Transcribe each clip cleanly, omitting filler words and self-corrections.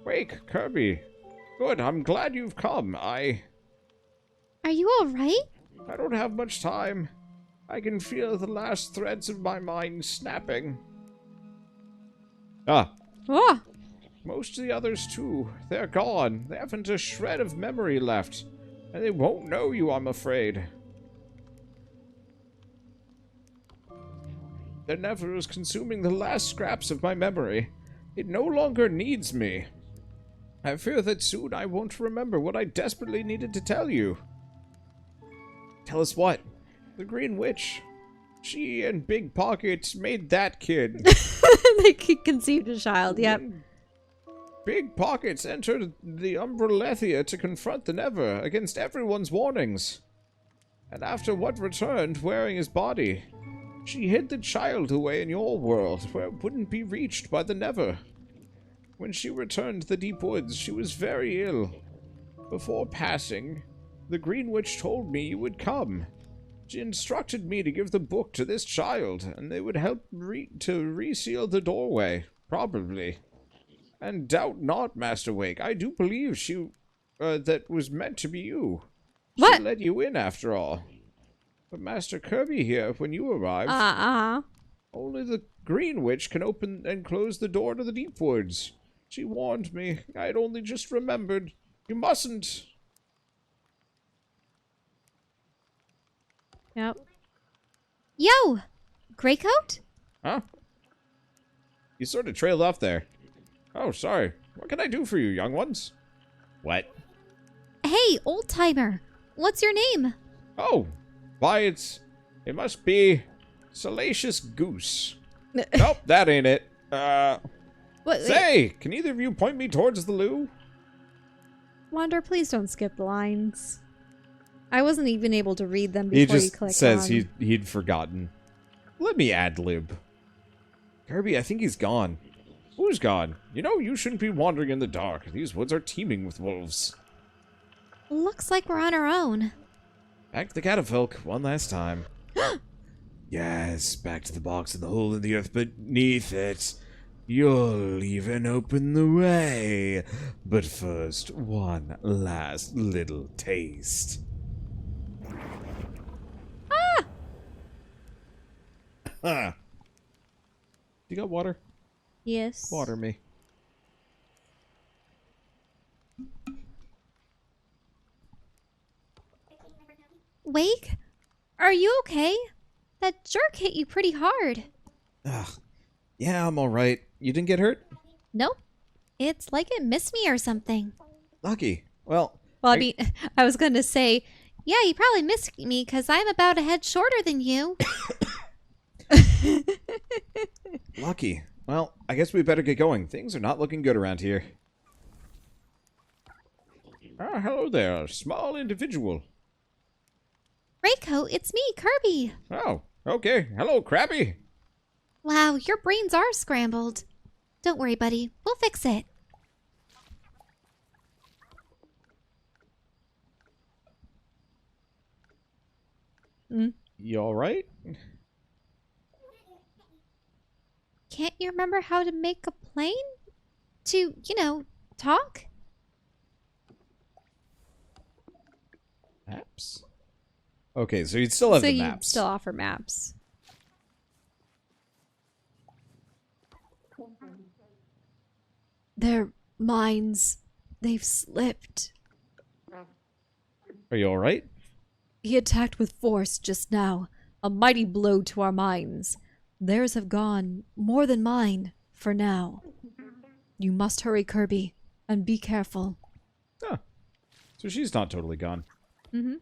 Wake, Kirby. Good, I'm glad you've come. Are you alright? I don't have much time. I can feel the last threads of my mind snapping. Ah. Oh, Most of the others, too. They're gone. They haven't a shred of memory left. And they won't know you, I'm afraid. The Never is consuming the last scraps of my memory. It no longer needs me. I fear that soon I won't remember what I desperately needed to tell you. Tell us what? The Green Witch. She and Big Pockets made that kid. they conceived a child, yep. Big Pockets entered the Umbrelethia to confront the Never against everyone's warnings. And after what returned wearing his body, she hid the child away in your world where it wouldn't be reached by the Never. When she returned to the deep woods, she was very ill. Before passing, the Green Witch told me you would come. She instructed me to give the book to this child, and they would help to reseal the doorway, probably. And doubt not, Master Wake, I do believe she, that was meant to be you. What? She let you in, after all. But Master Kirby here, when you arrived, only the Green Witch can open and close the door to the deep woods. She warned me. I had only just remembered. You mustn't. Yep. Yo! Greycoat? Huh? You sort of trailed off there. Oh, sorry. What can I do for you, young ones? What? Hey, old-timer. What's your name? Oh, why, it must be Salacious Goose. Nope, that ain't it. What, Say, can either of you point me towards the loo? Wander, please don't skip the lines. I wasn't even able to read them before you clicked on. He just says he'd forgotten. Let me ad-lib. Kirby, I think he's gone. Who's gone? You know, you shouldn't be wandering in the dark. These woods are teeming with wolves. Looks like we're on our own. Back to the catafalque, one last time. Yes, back to the box and the hole in the earth beneath it. You'll even open the way. But first, one last little taste. Ah! You got water? Yes. Water me. Wake? Are you okay? That jerk hit you pretty hard. Ugh. Yeah, I'm alright. You didn't get hurt? Nope. It's like it missed me or something. Lucky. Well, I mean, I was going to say, yeah, you probably missed me because I'm about a head shorter than you. Lucky. Well, I guess we better get going. Things are not looking good around here. Ah, hello there, small individual. Greycoat, it's me, Kirby. Oh, okay. Hello, Krabby. Wow, your brains are scrambled. Don't worry, buddy. We'll fix it. You alright? Can't you remember how to make a plane? To, you know, talk? Maps? Okay, so you'd still have the you maps. still offer maps. Their minds, they've slipped. Are you alright? He attacked with force just now, a mighty blow to our minds. Theirs have gone, more than mine, for now. You must hurry, Kirby, and be careful. Huh. So she's not totally gone. Mm-hmm.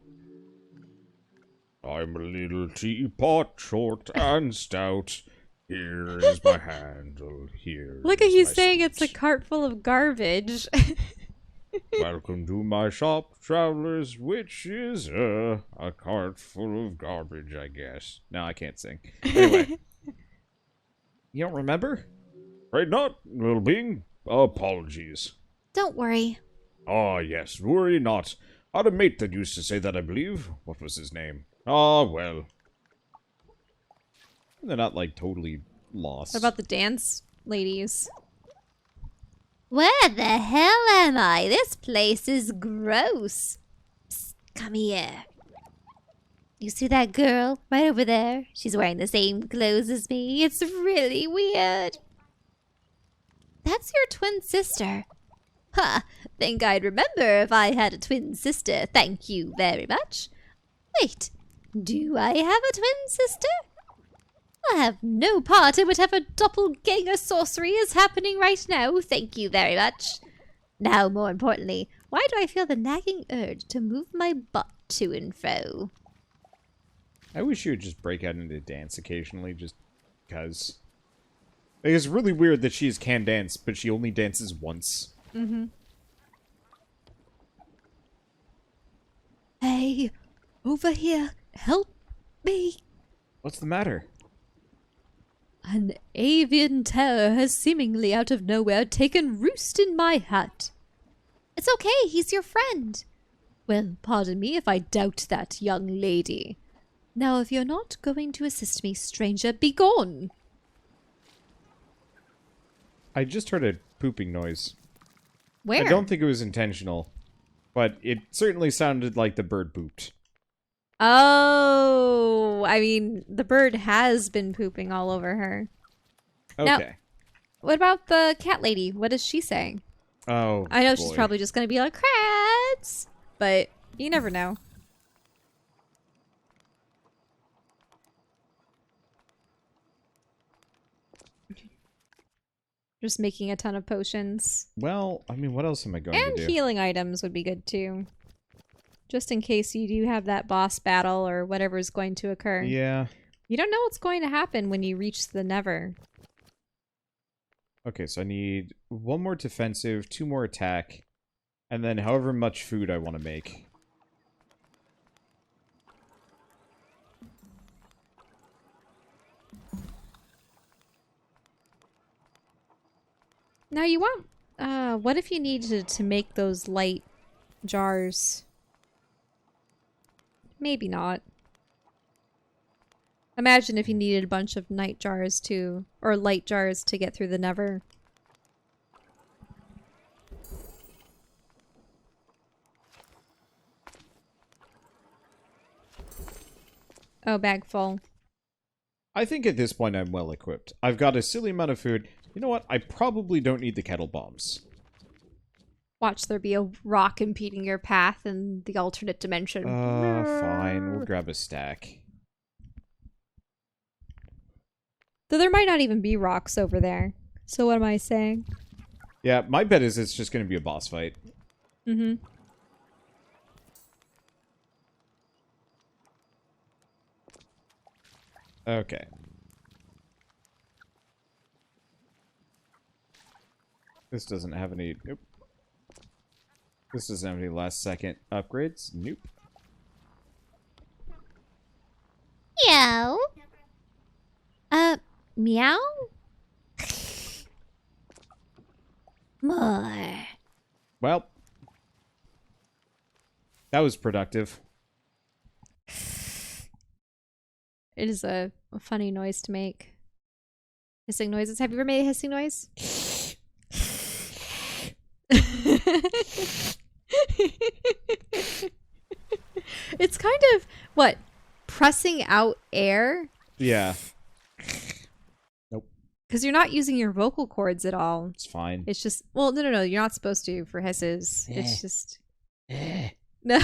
I'm a little teapot, short and stout. Here is my handle, here Look at is you my saying snout. it's a cart full of garbage. Welcome to my shop, travelers, which is a cart full of garbage, I guess. No, I can't sing. Anyway. You don't remember? Afraid not, little being. Apologies. Don't worry. Ah, yes, worry not. I had a mate that used to say that, I believe. What was his name? Ah, well. They're not, like, totally lost. What about the dance ladies? Where the hell am I? This place is gross. Psst, come here. You see that girl right over there? She's wearing the same clothes as me. It's really weird. That's your twin sister. Ha! Think I'd remember if I had a twin sister. Thank you very much. Wait, do I have a twin sister? I have no part in whatever doppelganger sorcery is happening right now. Thank you very much. Now, more importantly, why do I feel the nagging urge to move my butt to and fro? I wish you would just break out into dance occasionally, just because. Like, it's really weird that she can dance, but she only dances once. Mm-hmm. Hey, over here, help me. What's the matter? An avian terror has seemingly out of nowhere taken roost in my hut. It's okay, he's your friend. Well, pardon me if I doubt that, young lady. Now, if you're not going to assist me, stranger, be gone. I just heard a pooping noise. Where? I don't think it was intentional, but it certainly sounded like the bird pooped. Oh, I mean, the bird has been pooping all over her. Okay. Now, what about the cat lady? What is she saying? Oh, I know boy. she's probably just going to be like, crats! But you never know. Just making a ton of potions. Well, I mean, what else am I going And to do? healing items would be good too. Just in case you do have that boss battle or whatever is going to occur. Yeah. You don't know what's going to happen when you reach the Never. Okay, so I need 1 more defensive, 2 more attack, and then however much food I want to make. Now you want... what if you needed to make those light jars? Maybe not. Imagine if you needed a bunch of night jars to... or light jars to get through the Never. Oh, bag full. I think at this point I'm well equipped. I've got a silly amount of food. You know what? I probably don't need the kettle bombs. Watch there be a rock impeding your path in the alternate dimension. Fine. We'll grab a stack. Though there might not even be rocks over there. So what am I saying? Yeah, my bet is it's just going to be a boss fight. Mm-hmm. Okay. This doesn't have any... Nope. This doesn't have any last second upgrades. Nope. Meow. Meow? More. Well. That was productive. It is a funny noise to make. Hissing noises. Have you ever made a hissing noise? It's kind of, what, pressing out air? Yeah. Nope. Because you're not using your vocal cords at all. It's fine. It's just, well, no, you're not supposed to for hisses. It's just... No.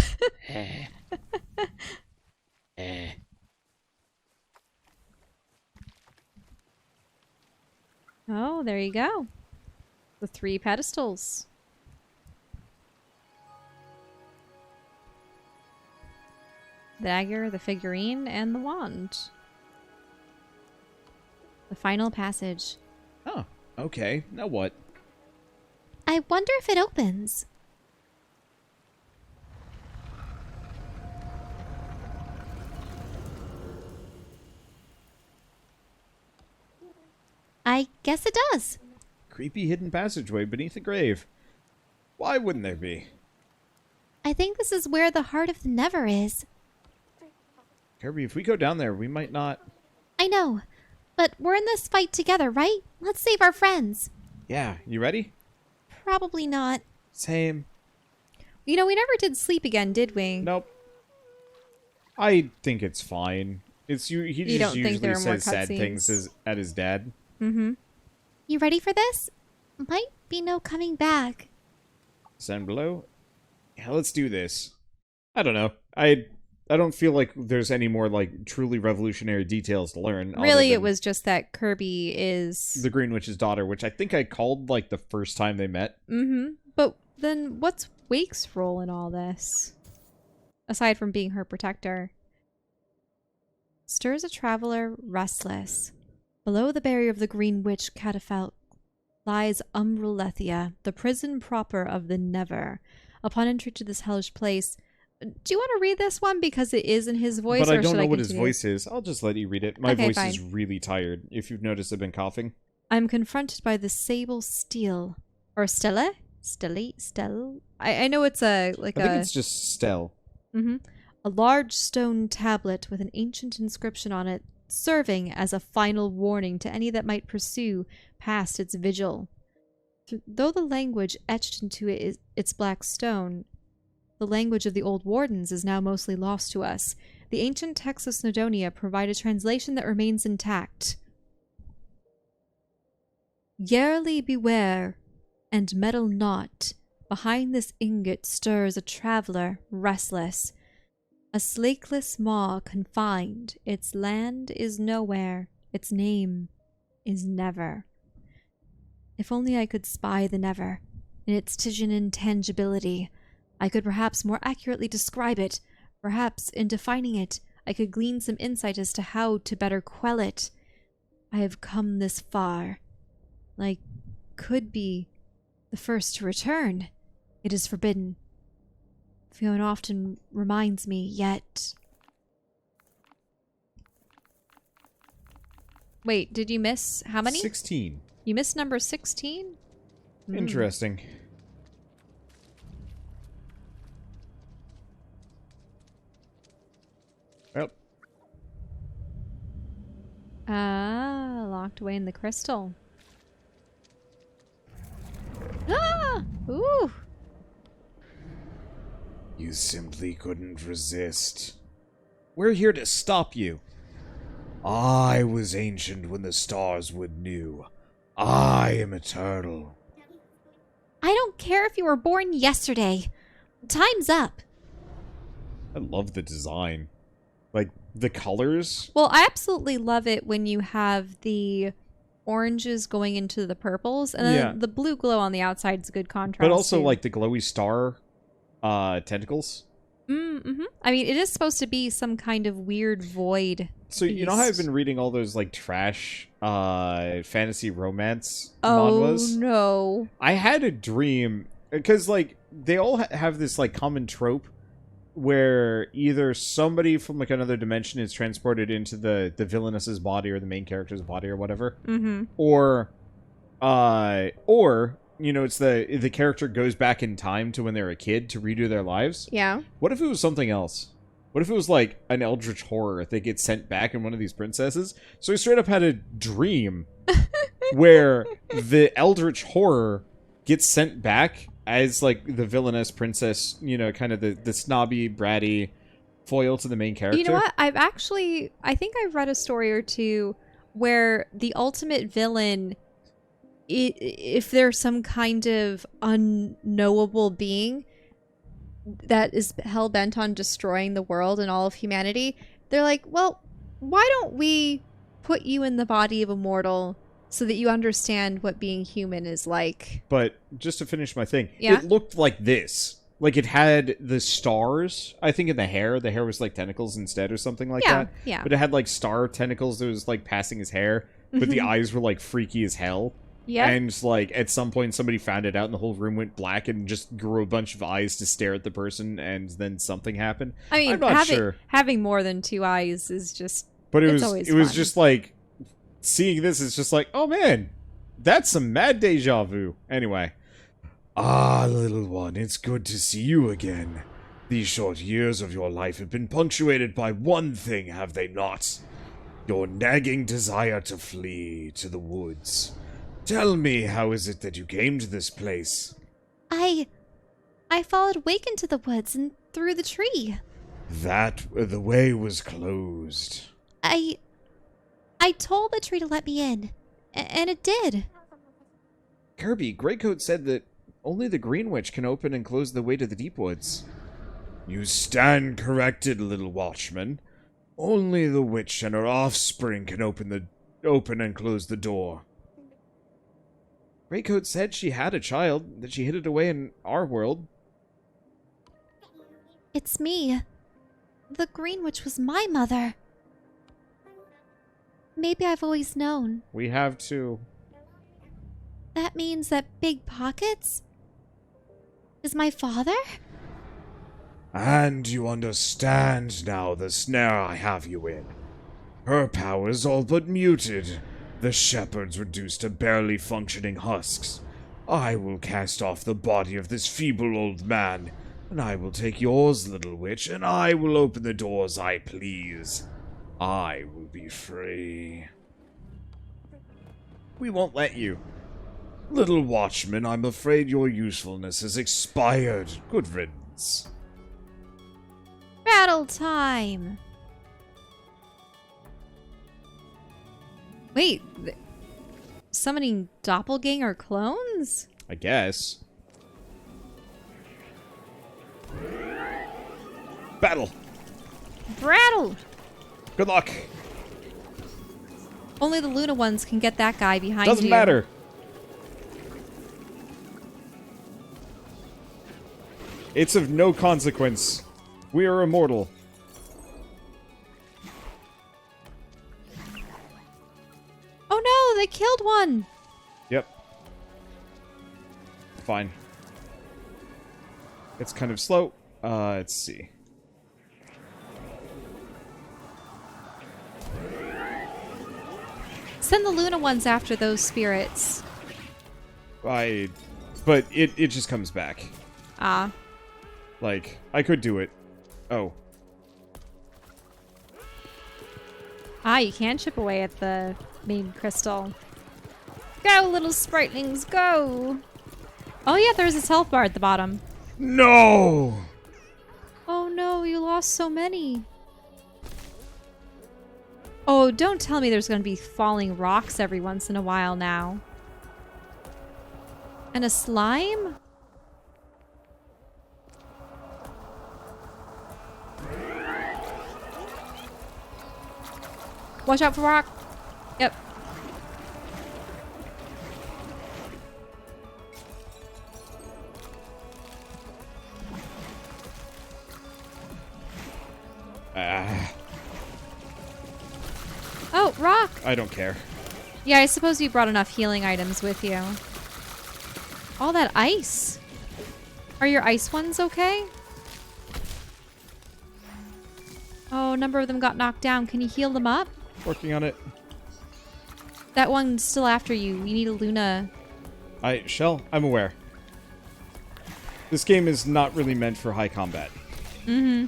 Oh, there you go. The 3 pedestals. The dagger, the figurine, and the wand. The final passage. Oh, okay. Now what? I wonder if it opens. I guess it does. Creepy hidden passageway beneath the grave. Why wouldn't there be? I think this is where the heart of the Never is. Kirby, if we go down there, we might not... I know, but we're in this fight together, right? Let's save our friends. Yeah, you ready? Probably not. Same. You know, we never did sleep again, did we? Nope. I think it's fine. He just usually says sad things at his dad. Mm-hmm. You ready for this? Might be no coming back. Send below. Yeah, let's do this. I don't know. I don't feel like there's any more like truly revolutionary details to learn. Really, it was just that Kirby is the Green Witch's daughter, which I think I called like the first time they met. Mm-hmm. But then what's Wake's role in all this? Aside from being her protector. Stirs a traveler restless. Below the barrier of the Green Witch catafalque lies Umbrelethia, the prison proper of the Never. Upon entry to this hellish place... Do you want to read this one? Because it is in his voice, but I don't should know what his voice is. I'll just let you read it. My voice fine. is really tired. If you've noticed, I've been coughing. I'm confronted by the sable steel. Or Stella? Stell? I know it's I think it's just Stell. Mm-hmm. A large stone tablet with an ancient inscription on it, serving as a final warning to any that might pursue past its vigil. Though the language etched into it is its black stone, the language of the old wardens is now mostly lost to us. The ancient texts of Snowdonia provide a translation that remains intact. Yearly beware, and meddle not. Behind this ingot stirs a traveller, restless. A slakeless maw confined, its land is nowhere, its name is Never. If only I could spy the Never, in its Stygian intangibility, I could perhaps more accurately describe it. Perhaps, in defining it, I could glean some insight as to how to better quell it. I have come this far. I could be the first to return. It is forbidden. Fiona often reminds me, yet... Wait, did you miss how many? 16. You missed number 16? Interesting. Well. Locked away in the crystal. Ah! Ooh! You simply couldn't resist. We're here to stop you. I was ancient when the stars were new. I am eternal. I don't care if you were born yesterday. Time's up. I love the design. Like, the colors. Well, I absolutely love it when you have the oranges going into the purples, and then the blue glow on the outside is a good contrast. But also, too. like, the glowy star tentacles. Mm-hmm. I mean, it is supposed to be some kind of weird void. So, you know how I've been reading all those, like, trash fantasy romance manhwas? Oh, no. I had a dream, because, like, they all have this, like, common trope where either somebody from, like, another dimension is transported into the villainess's body or the main character's body or whatever. Mm-hmm. Or, you know, it's the character goes back in time to when they're a kid to redo their lives. Yeah. What if it was something else? What if it was, like, an eldritch horror? They get sent back in one of these princesses? So I straight up had a dream where the eldritch horror gets sent back as, like, the villainous princess, you know, kind of the snobby, bratty foil to the main character. You know what? I think I've read a story or two where the ultimate villain, if there's some kind of unknowable being that is hell-bent on destroying the world and all of humanity, they're like, well, why don't we put you in the body of a mortal so that you understand what being human is like? But just to finish my thing, yeah? It looked like this. Like, it had the stars, I think, in the hair. The hair was, like, tentacles instead or something like that. Yeah. But it had, like, star tentacles that was, like, passing his hair. But the eyes were, like, freaky as hell. Yeah. And, like, at some point somebody found it out and the whole room went black and just grew a bunch of eyes to stare at the person, and then something happened. I mean, I'm not sure. Having more than two eyes is just... But it was was just, like, seeing this is just like, oh, man, that's some mad deja vu. Anyway. Ah, little one, it's good to see you again. These short years of your life have been punctuated by one thing, have they not? Your nagging desire to flee to the woods. Tell me, how is it that you came to this place? I followed Wake into the woods and through the tree. The way was closed. I told the tree to let me in, and it did. Kirby, Greycoat said that only the Green Witch can open and close the way to the deep woods. You stand corrected, little watchman. Only the witch and her offspring can open and close the door. Greycoat said she had a child, that she hid it away in our world. It's me. The Green Witch was my mother. Maybe I've always known. We have to. That means that Big Pockets is my father? And you understand now the snare I have you in. Her powers all but muted. The shepherds reduced to barely functioning husks. I will cast off the body of this feeble old man, and I will take yours, little witch, and I will open the doors I please. I will be free. We won't let you. Little watchman, I'm afraid your usefulness has expired. Good riddance. Battle time! Wait, summoning doppelganger clones? I guess. Battle! Brattle! Good luck! Only the Luna ones can get that guy behind you. Doesn't matter. It's of no consequence. We are immortal. Oh no, they killed one! Yep. Fine. It's kind of slow. Let's see. Send the Luna ones after those spirits. But it just comes back. Ah. Like, I could do it. Oh. Ah, you can chip away at the main crystal. Go, little Spritelings, go! Oh yeah, there's a health bar at the bottom. No! Oh no, you lost so many. Oh, don't tell me there's going to be falling rocks every once in a while now. And a slime? Watch out for rock. Yep. Oh, rock! I don't care. Yeah, I suppose you brought enough healing items with you. All that ice. Are your ice ones okay? Oh, a number of them got knocked down. Can you heal them up? Working on it. That one's still after you. You need a Luna. Shell, I'm aware. This game is not really meant for high combat. Mm-hmm.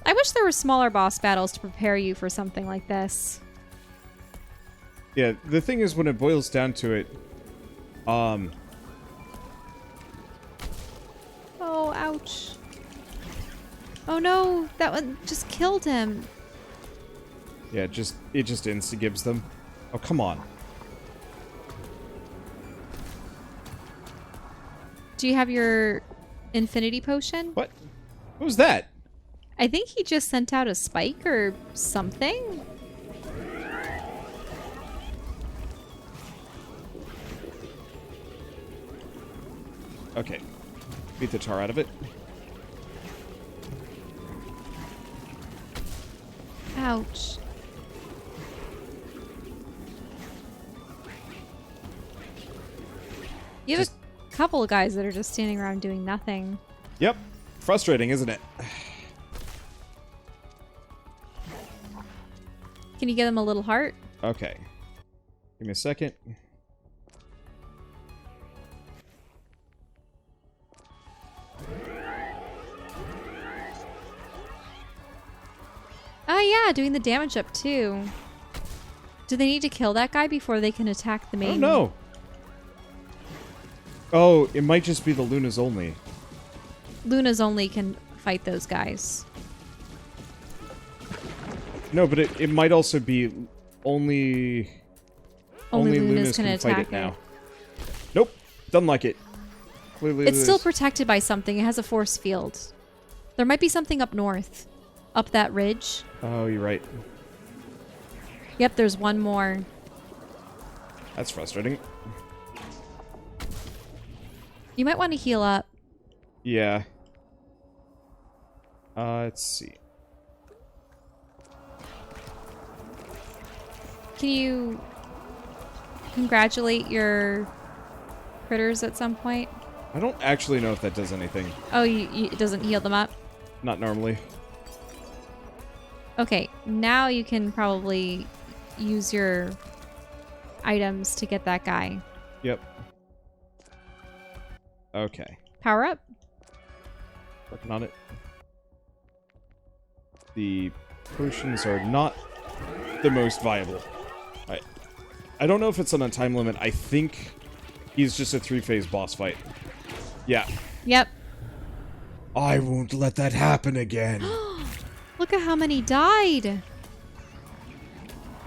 I wish there were smaller boss battles to prepare you for something like this. Yeah, the thing is, when it boils down to it, Oh, ouch. Oh no, that one just killed him. yeah, it just insta-gives them. Oh, come on. Do you have your infinity potion? What? What was that? I think he just sent out a spike or something. Okay. Beat the tar out of it. Ouch. You have a couple of guys that are just standing around doing nothing. Yep. Frustrating, isn't it? Can you give them a little heart? Okay. Give me a second. Oh yeah, doing the damage up too. Do they need to kill that guy before they can attack the main? Oh, no. Oh, it might just be the Lunas only. Lunas only can fight those guys. No, but it might also be only Lunas can fight it now. Nope, doesn't like it. Clearly It's still protected by something. It has a force field. There might be something up north. Up that ridge. Oh, you're right. Yep, there's one more. That's frustrating. You might want to heal up. Yeah. Let's see. Can you congratulate your critters at some point? I don't actually know if that does anything. Oh, it doesn't heal them up? Not normally. Okay, now you can probably use your items to get that guy. Yep. Okay. Power up. Working on it. The potions are not the most viable. I don't know if it's on a time limit. I think he's just a 3-phase boss fight. Yeah. Yep. I won't let that happen again. Look at how many died.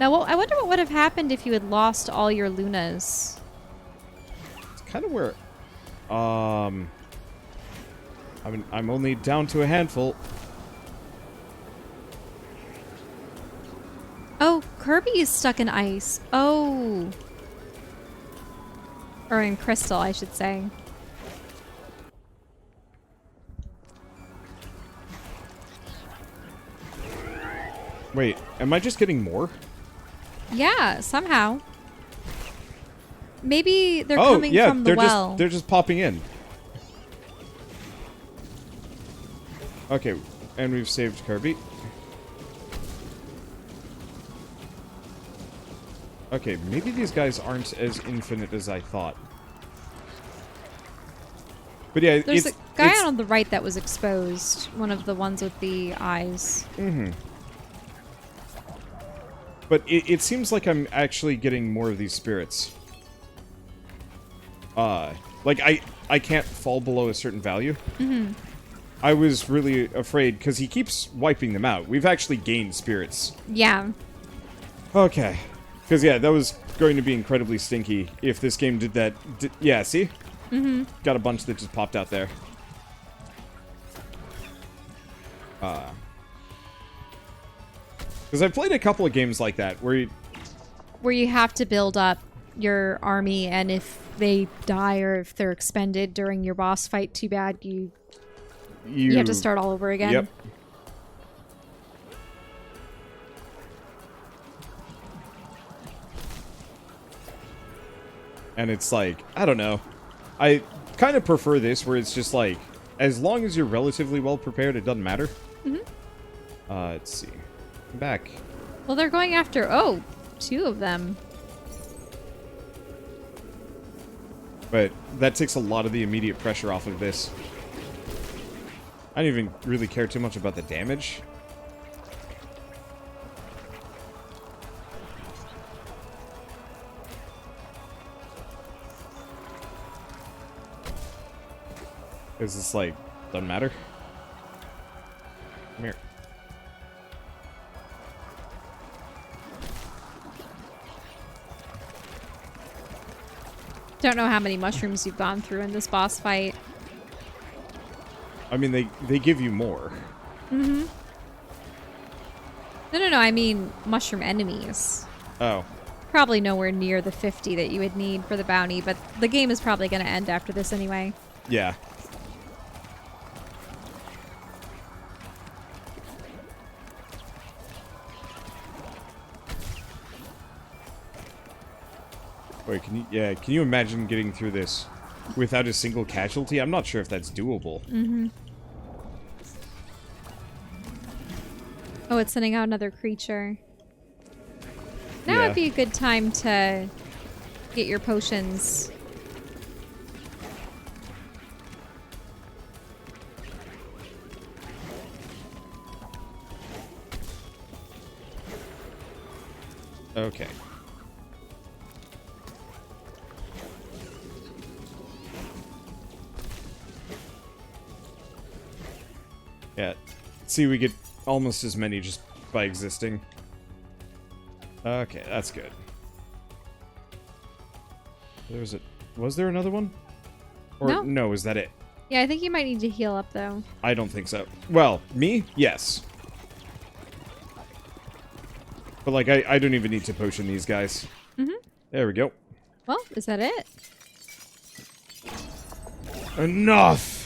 Now, I wonder what would have happened if you had lost all your Lunas. It's kind of where... I'm only down to a handful. Oh, Kirby is stuck in ice. Oh. Or in crystal, I should say. Wait, am I just getting more? Yeah, somehow. Maybe they're coming from the well. They're just popping in. Okay, and we've saved Kirby. Okay, maybe these guys aren't as infinite as I thought. But yeah, There's a guy on the right that was exposed. One of the ones with the eyes. Mm-hmm. But it seems like I'm actually getting more of these spirits. Like, I can't fall below a certain value. Mm-hmm. I was really afraid, because he keeps wiping them out. We've actually gained spirits. Yeah. Okay. Because, yeah, that was going to be incredibly stinky if this game did that. Yeah, see? Mm-hmm. Got a bunch that just popped out there. Because I've played a couple of games like that, where you have to build up your army, and if they die or if they're expended during your boss fight, too bad, you have to start all over again. Yep. And it's like, I don't know. I kind of prefer this, where it's just like, as long as you're relatively well prepared, it doesn't matter. Mm-hmm. Let's see. Come back. Well, they're going after, two of them. But that takes a lot of the immediate pressure off of this. I don't even really care too much about the damage. Because it's like, doesn't matter. Come here. Don't know how many mushrooms you've gone through in this boss fight. I mean, they give you more. Mm-hmm. No, I mean mushroom enemies. Oh. Probably nowhere near the 50 that you would need for the bounty, but the game is probably going to end after this anyway. Yeah. Wait, can you imagine getting through this without a single casualty? I'm not sure if that's doable. Mm-hmm. Oh, it's sending out another creature. Now would be a good time to get your potions. Okay. Yeah. See, we get almost as many just by existing. Okay, that's good. Was there another one? Or no, is that it? Yeah, I think you might need to heal up, though. I don't think so. Well, me? Yes. But, like, I don't even need to potion these guys. Mm-hmm. There we go. Well, is that it? Enough!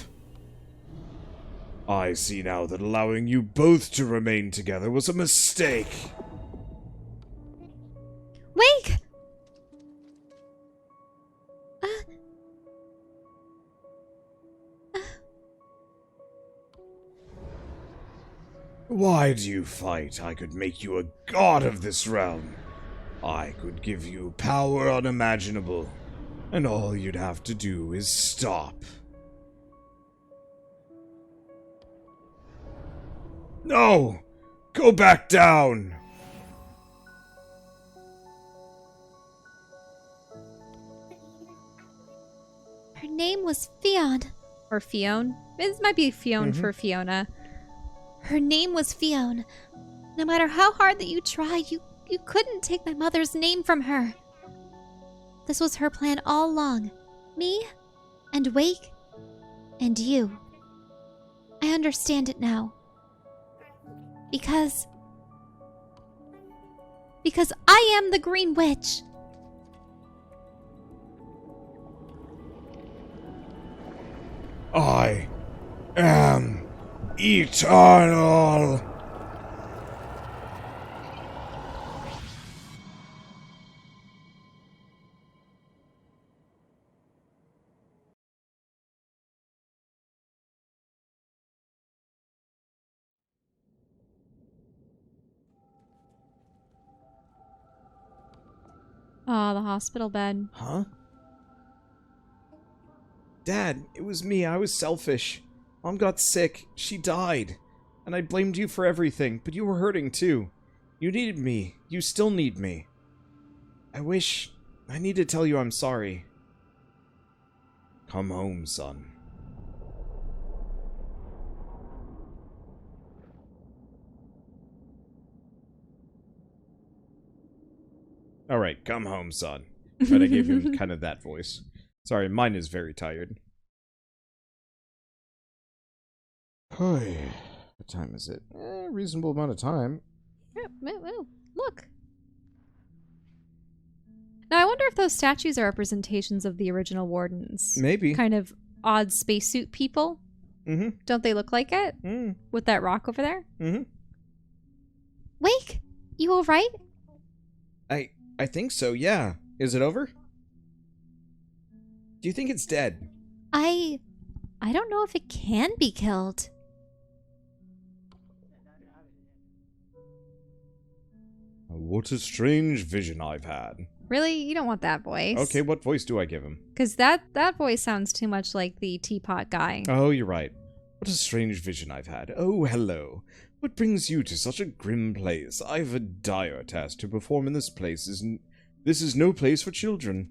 I see now that allowing you both to remain together was a mistake. Wake! Why do you fight? I could make you a god of this realm. I could give you power unimaginable. And all you'd have to do is stop. No! Go back down! Her name was Fionn. Or Fionn? This might be Fionn for Fiona. Her name was Fionn. No matter how hard that you try, you couldn't take my mother's name from her. This was her plan all along. Me, and Wake, and you. I understand it now. Because I am the Green Witch. I am eternal. Oh, the hospital bed. Huh? Dad, it was me. I was selfish. Mom got sick. She died. And I blamed you for everything, but you were hurting too. You needed me. You still need me. I need to tell you I'm sorry. Come home, son. Alright, come home, son. But I gave him kind of that voice. Sorry, mine is very tired. What time is it? Reasonable amount of time. Oh, look. Now, I wonder if those statues are representations of the original wardens. Maybe. Kind of odd spacesuit people. Mm-hmm. Don't they look like it? Mm. With that rock over there? Mm-hmm. Wake, you alright? I think so, yeah. Is it over? Do you think it's dead? I don't know if it can be killed. What a strange vision I've had. Really? You don't want that voice. Okay, what voice do I give him? Because that voice sounds too much like the teapot guy. Oh, you're right. What a strange vision I've had. Oh, hello. What brings you to such a grim place? I've a dire task to perform in this place. This is no place for children.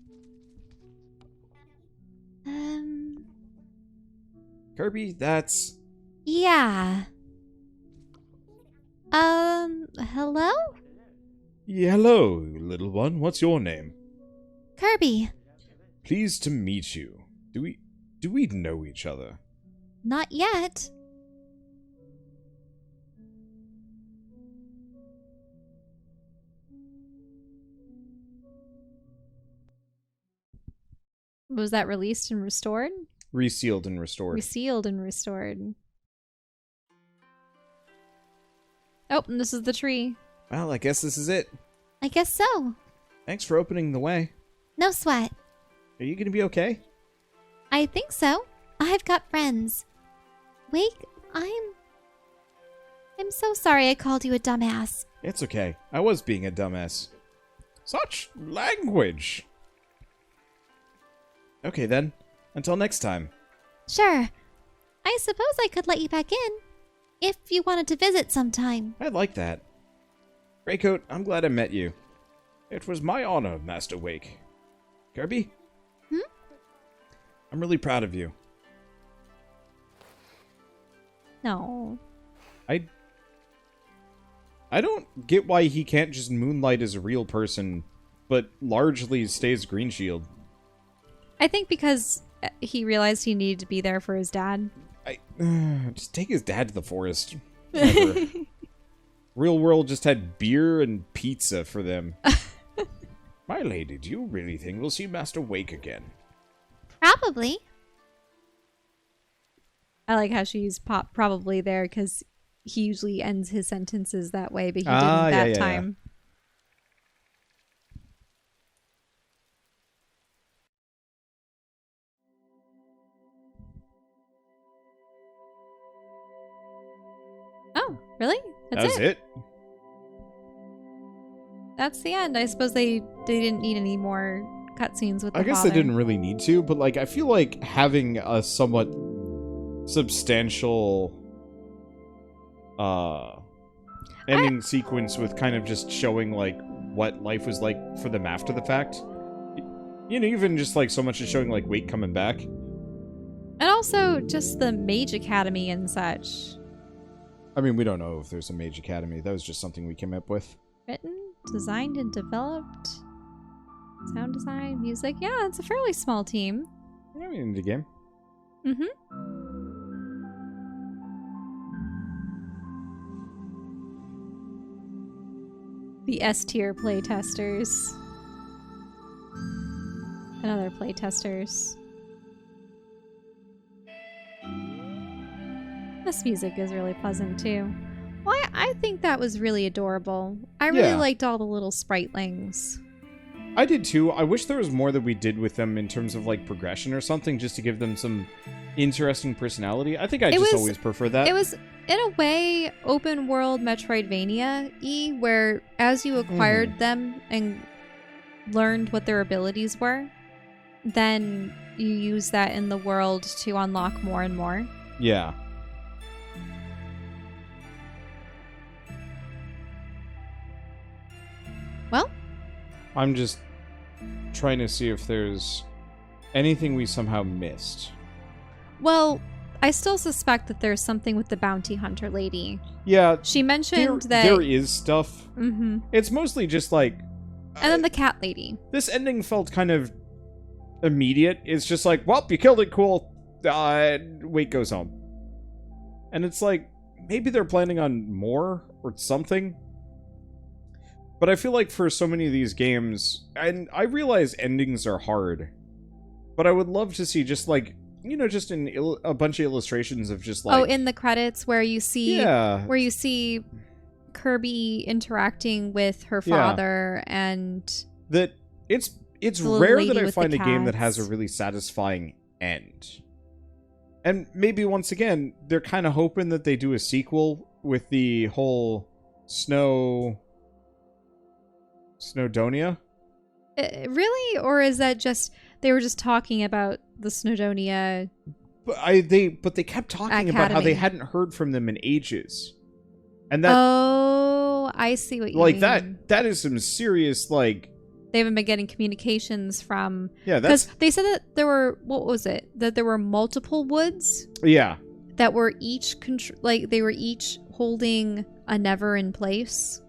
Kirby, that's... Yeah. Hello? Yeah, hello, little one. What's your name? Kirby. Pleased to meet you. Do we know each other? Not yet. Was that released and restored? Resealed and restored. Resealed and restored. Oh, and this is the tree. Well, I guess this is it. I guess so. Thanks for opening the way. No sweat. Are you gonna be okay? I think so. I've got friends. Wake, I'm so sorry I called you a dumbass. It's okay. I was being a dumbass. Such language! Okay then. Until next time. Sure. I suppose I could let you back in. If you wanted to visit sometime. I'd like that. Greycoat, I'm glad I met you. It was my honor, Master Wake. Kirby? I'm really proud of you. No. I don't get why he can't just moonlight as a real person, but largely stays Green Shield. I think because he realized he needed to be there for his dad. Just take his dad to the forest. Never. Real world just had beer and pizza for them. My lady, do you really think we'll see Master Wake again? Probably. I like how she's probably there because he usually ends his sentences that way, but he didn't that time. Oh, really? That's it? That's the end. I suppose they didn't need any more cutscenes with the I guess father. they didn't really need to, but like I feel like having a somewhat substantial ending sequence with kind of just showing like what life was like for them after the fact. You know, even just like so much as showing like Wake coming back. And also just the Mage Academy and such. I mean, we don't know if there's a Mage Academy. That was just something we came up with. Written, designed, and developed. Sound design, music. Yeah, it's a fairly small team. I mean, indie game. The S-tier playtesters. And other playtesters. This music is really pleasant too. Well, I think that was really adorable. I really liked all the little Spritelings. I did too. I wish there was more that we did with them in terms of like progression or something, just to give them some interesting personality. I think I just always prefer that. It was, in a way, open world Metroidvania-y, where as you acquired them and learned what their abilities were, then you use that in the world to unlock more and more. Yeah. Well, I'm just trying to see if there's anything we somehow missed. Well, I still suspect that there's something with the bounty hunter lady. Yeah. She mentioned that... There is stuff. Mm-hmm. It's mostly just like... And then the cat lady. This ending felt kind of immediate. It's just like, well, you killed it, cool. Wake goes home. And it's like, maybe they're planning on more or something. But I feel like for so many of these games, and I realize endings are hard, but I would love to see just like, you know, just a bunch of illustrations of just like... Oh, in the credits where you see... Yeah. Where you see Kirby interacting with her father and... That it's rare that I find a game that has a really satisfying end. And maybe once again, they're kind of hoping that they do a sequel with the whole Snowdonia? Really? Or is that just... They were just talking about the Snowdonia... But they kept talking about how they hadn't heard from them in ages. And that... Oh, I see what you mean. Like, that is some serious, like... They haven't been getting communications from... Yeah, that's... Because they said that there were... What was it? That there were multiple woods? Yeah. That were each... they were each holding a Never in place.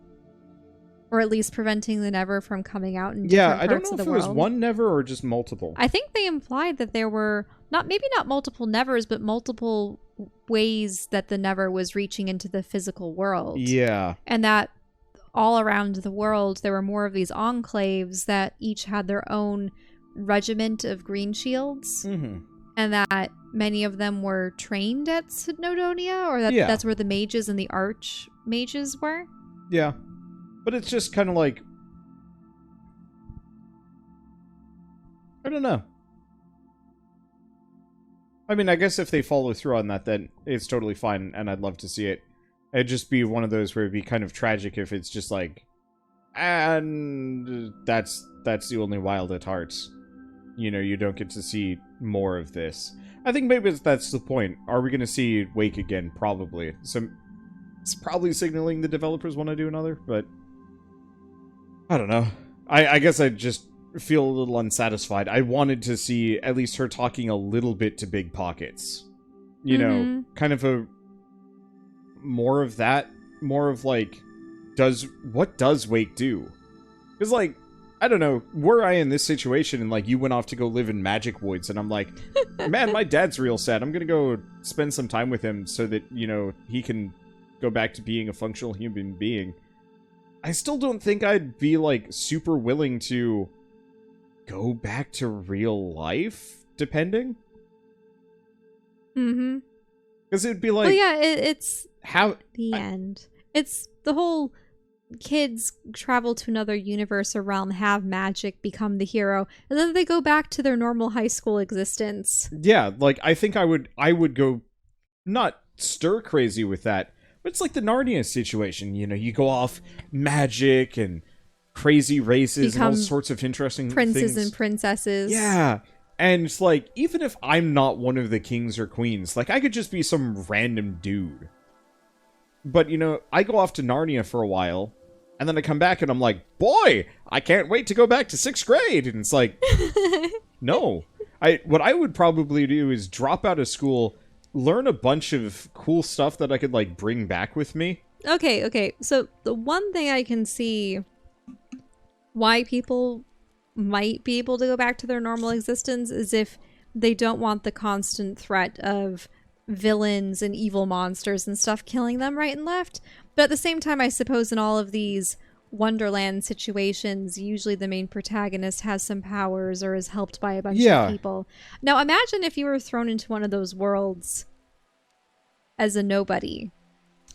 Or at least preventing the Never from coming out in different parts of the world. Yeah, I don't know if it was one Never or just multiple. I think they implied that there were... Maybe not multiple Nevers, but multiple ways that the Never was reaching into the physical world. Yeah. And that... all around the world, there were more of these enclaves that each had their own regiment of green shields. Mm-hmm. And that many of them were trained at Snowdonia, or that's where the mages and the arch mages were. Yeah. But it's just kind of like... I don't know. I mean, I guess if they follow through on that, then it's totally fine, and I'd love to see it. It'd just be one of those where it'd be kind of tragic if it's just like, and that's the only Wild at Hearts. You know, you don't get to see more of this. I think maybe that's the point. Are we going to see Wake again? Probably. So it's probably signaling the developers want to do another, but I don't know. I guess I just feel a little unsatisfied. I wanted to see at least her talking a little bit to Big Pockets. You know, kind of a more of that, more of like, what does Wake do? Because like, I don't know, were I in this situation and like you went off to go live in Magic Woods and I'm like, man, my dad's real sad. I'm gonna go spend some time with him so that, you know, he can go back to being a functional human being. I still don't think I'd be like super willing to go back to real life, depending. Mm-hmm. Because it'd be like, well, yeah, it's how the end. It's the whole kids travel to another universe or realm, have magic, become the hero, and then they go back to their normal high school existence. Yeah, like I think I would go not stir crazy with that, but it's like the Narnia situation. You know, you go off magic and crazy races and all sorts of interesting princes things. And princesses. Yeah. And it's like, even if I'm not one of the kings or queens, like I could just be some random dude. But, you know, I go off to Narnia for a while, and then I come back and I'm like, boy, I can't wait to go back to 6th grade. And it's like, no. What I would probably do is drop out of school, learn a bunch of cool stuff that I could, like, bring back with me. Okay. So the one thing I can see why people might be able to go back to their normal existence is if they don't want the constant threat of villains and evil monsters and stuff killing them right and left. But at the same time, I suppose in all of these Wonderland situations, usually the main protagonist has some powers or is helped by a bunch of people. Now imagine if you were thrown into one of those worlds as a nobody.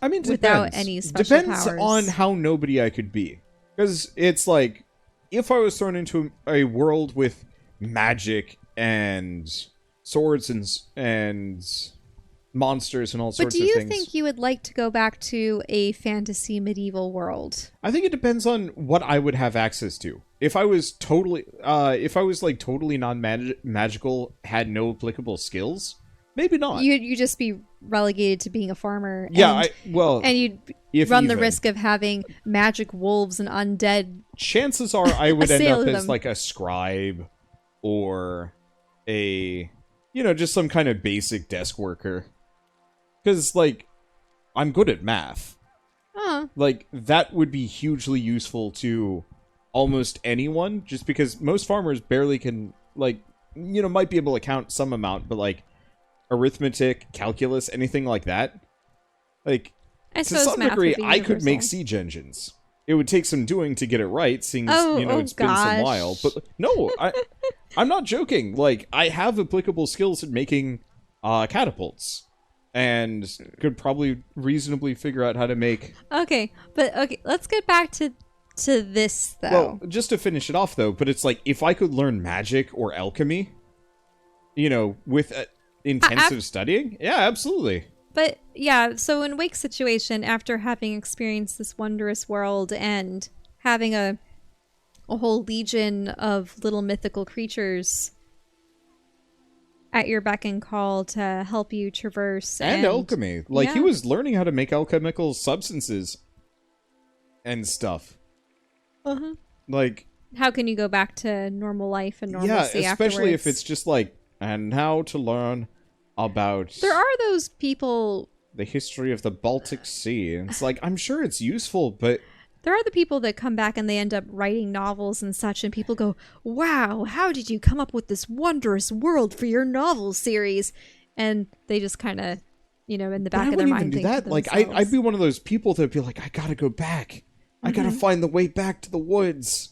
I mean, without any special depends powers. on how nobody I could be. Because it's like, if I was thrown into a world with magic and swords and monsters and all sorts of things. But do you think you would like to go back to a fantasy medieval world? I think it depends on what I would have access to. If I was totally like totally non-magical, had no applicable skills, maybe not. You'd just be relegated to being a farmer. Yeah, and you'd run the risk of having magic wolves and undead. Chances are I would end up as them. like a scribe or a, you know, just some kind of basic desk worker. Because, like, I'm good at math. Like, that would be hugely useful to almost anyone, just because most farmers barely can, like, you know, might be able to count some amount, but, like, arithmetic, calculus, anything like that. Like, I to some degree, I could make siege engines. It would take some doing to get it right, seeing as, you know, it's been some while. But, no, I'm not joking. Like, I have applicable skills in making catapults. And could probably reasonably figure out how to make... Okay, let's get back to this, though. Well, just to finish it off, though, but it's like, if I could learn magic or alchemy, you know, with intensive studying, yeah, absolutely. But, yeah, so in Wake's situation, after having experienced this wondrous world and having a whole legion of little mythical creatures at your beck and call to help you traverse. And alchemy. Like, he was learning how to make alchemical substances and stuff. Uh-huh. Like... How can you go back to normal life and normalcy afterwards? Yeah, especially if it's just like, and how to learn about... There are those people... The history of the Baltic Sea. And it's like, I'm sure it's useful, but... There are the people that come back and they end up writing novels and such, and people go, wow, how did you come up with this wondrous world for your novel series? And they just kind of, you know, in the back of their mind think to themselves. Like, I'd be one of those people that'd be like, I gotta go back. I gotta find the way back to the woods.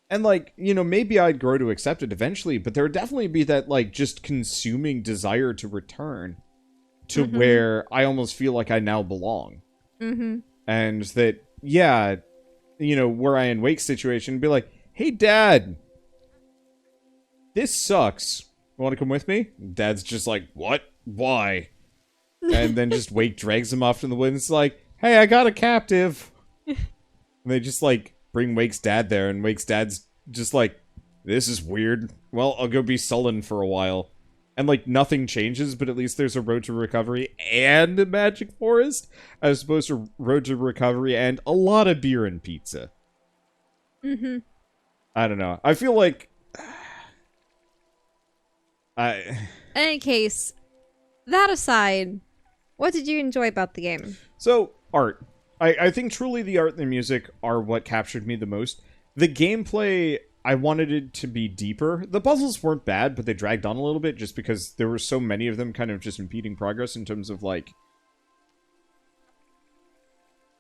And, like, you know, maybe I'd grow to accept it eventually, but there would definitely be that, like, just consuming desire to return to where I almost feel like I now belong. Mm-hmm. And that, yeah, you know, were I in Wake's situation, be like, hey, Dad, this sucks. Want to come with me? Dad's just like, what? Why? And then just Wake drags him off in the woods. It's like, hey, I got a captive. And they just, like, bring Wake's dad there, and Wake's dad's just like, this is weird. Well, I'll go be sullen for a while. And, like, nothing changes, but at least there's a road to recovery and a magic forest, as opposed to road to recovery and a lot of beer and pizza. Mm-hmm. I don't know. I feel like... In any case, that aside, What did you enjoy about the game? So, art. I think truly the art and the music are what captured me the most. The gameplay, I wanted it to be deeper. The puzzles weren't bad, but they dragged on a little bit just because there were so many of them kind of just impeding progress in terms of, like...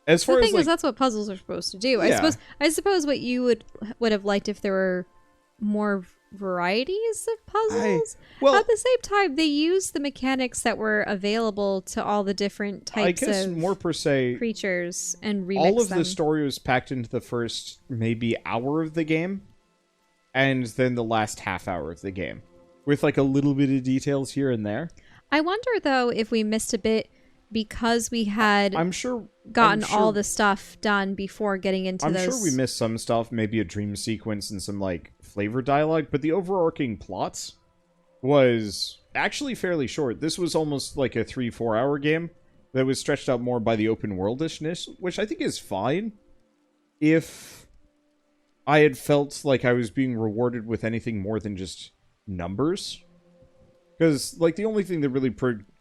As far The as, thing like, is, that's what puzzles are supposed to do. Yeah. I suppose what you would have liked if there were more varieties of puzzles. well, At the same time, they used the mechanics that were available to all the different types I guess of more per se, creatures and remix all of them. the story was packed into the first maybe hour of the game, and then the last half hour of the game, with like a little bit of details here and there. I wonder though if we missed a bit because we had I'm sure gotten all the stuff done before getting into I'm those. sure we missed some stuff, maybe a dream sequence and some like flavor dialogue, but the overarching plot was actually fairly short. This was almost like a 3-4 hour game that was stretched out more by the open worldishness, which I think is fine if I had felt like I was being rewarded with anything more than just numbers. Because like the only thing that really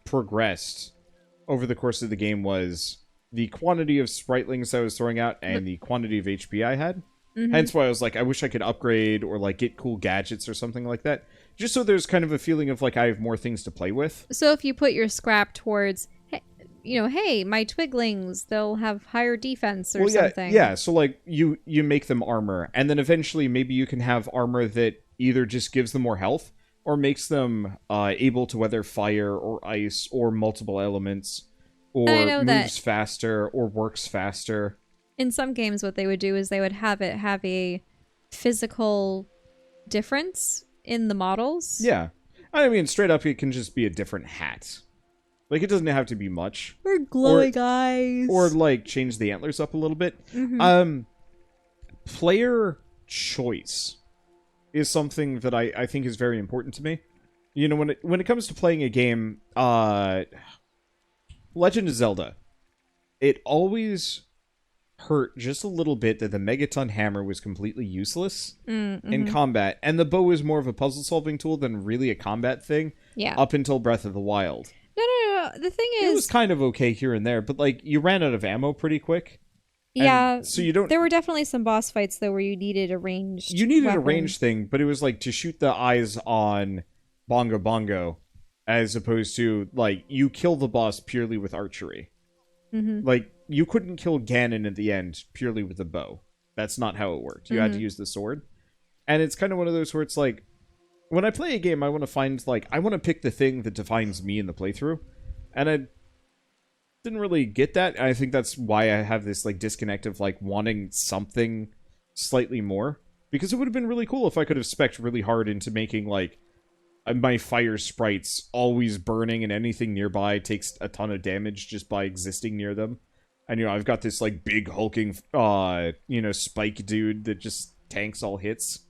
progressed over the course of the game was the quantity of Spritelings I was throwing out and the quantity of HP I had. Mhm. Hence why I was like, I wish I could upgrade or like get cool gadgets or something like that. Just so there's kind of a feeling of like I have more things to play with. So if you put your scrap towards, hey, my twiglings, they'll have higher defense or something. Yeah, so like you make them armor, and then eventually maybe you can have armor that either just gives them more health or makes them able to weather fire or ice or multiple elements, or moves faster or works faster. In some games, what they would do is they would have it have a physical difference in the models. Yeah. I mean, straight up, it can just be a different hat. Like, it doesn't have to be much. Or glowing eyes. Or, like, change the antlers up a little bit. Mm-hmm. Player choice is something that I think is very important to me. You know, when it comes to playing a game, Legend of Zelda, it always hurt just a little bit that the Megaton hammer was completely useless in combat, and the bow was more of a puzzle-solving tool than really a combat thing. Yeah. Up until Breath of the Wild. No. The thing is, It was kind of okay here and there, but like you ran out of ammo pretty quick. yeah. So you don't. There were definitely some boss fights though where you needed a ranged. You needed weapon. a ranged thing, but it was like to shoot the eyes on Bongo Bongo, as opposed to like you kill the boss purely with archery. Mm-hmm. Like you couldn't kill Ganon at the end purely with a bow. That's not how it worked. You had to use the sword, and it's kind of one of those where it's like, when I play a game, I want to find like I want to pick the thing that defines me in the playthrough, and I didn't really get that. I think that's why I have this like disconnect of like wanting something slightly more, because it would have been really cool if I could have spec'd really hard into making like my fire sprites always burning and anything nearby takes a ton of damage just by existing near them. And you know, I've got this like big hulking spike dude that just tanks all hits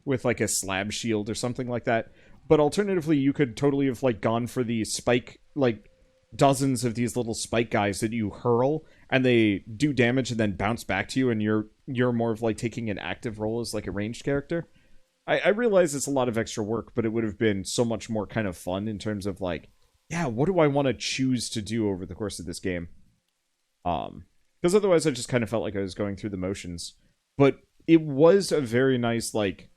with like a slab shield or something like that. But alternatively, you could totally have like gone for the spike, like dozens of these little spike guys that you hurl and they do damage and then bounce back to you, and you're more of like taking an active role as like a ranged character. I realize it's a lot of extra work, but it would have been so much more kind of fun in terms of like, yeah, what do I want to choose to do over the course of this game? Because otherwise I just kind of felt like I was going through the motions. But it was a very nice like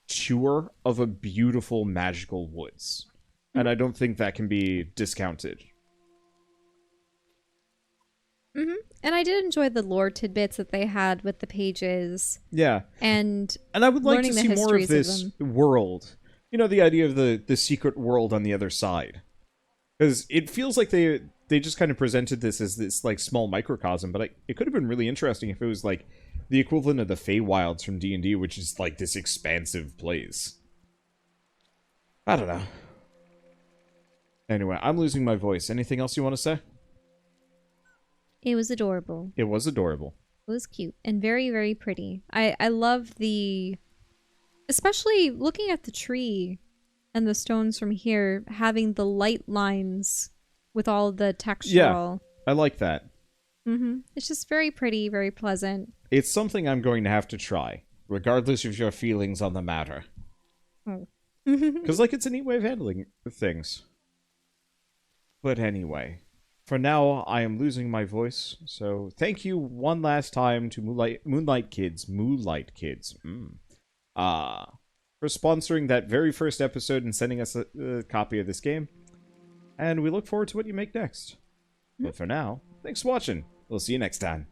tour of a beautiful magical woods. And I don't think that can be discounted. Mm-hmm. And I did enjoy the lore tidbits that they had with the pages. Yeah. And I would like to learning the see more of histories this of them. world. You know, the idea of the secret world on the other side. Because it feels like they just kind of presented this as this like small microcosm, but it could have been really interesting if it was like the equivalent of the Feywilds from D&D, which is like this expansive place. I don't know. Anyway, I'm losing my voice. Anything else you want to say? It was adorable. It was adorable. It was cute and very, very pretty. I love the... Especially looking at the tree and the stones from here, having the light lines with all the textural... Yeah, I like that. Mm-hmm. It's just very pretty, very pleasant. It's something I'm going to have to try, regardless of your feelings on the matter. Oh. Because, like, it's a neat way of handling things. But anyway, for now, I am losing my voice, so thank you one last time to Moonlight Kids, for sponsoring that very first episode and sending us a copy of this game. And we look forward to what you make next. But for now, thanks for watching. We'll see you next time.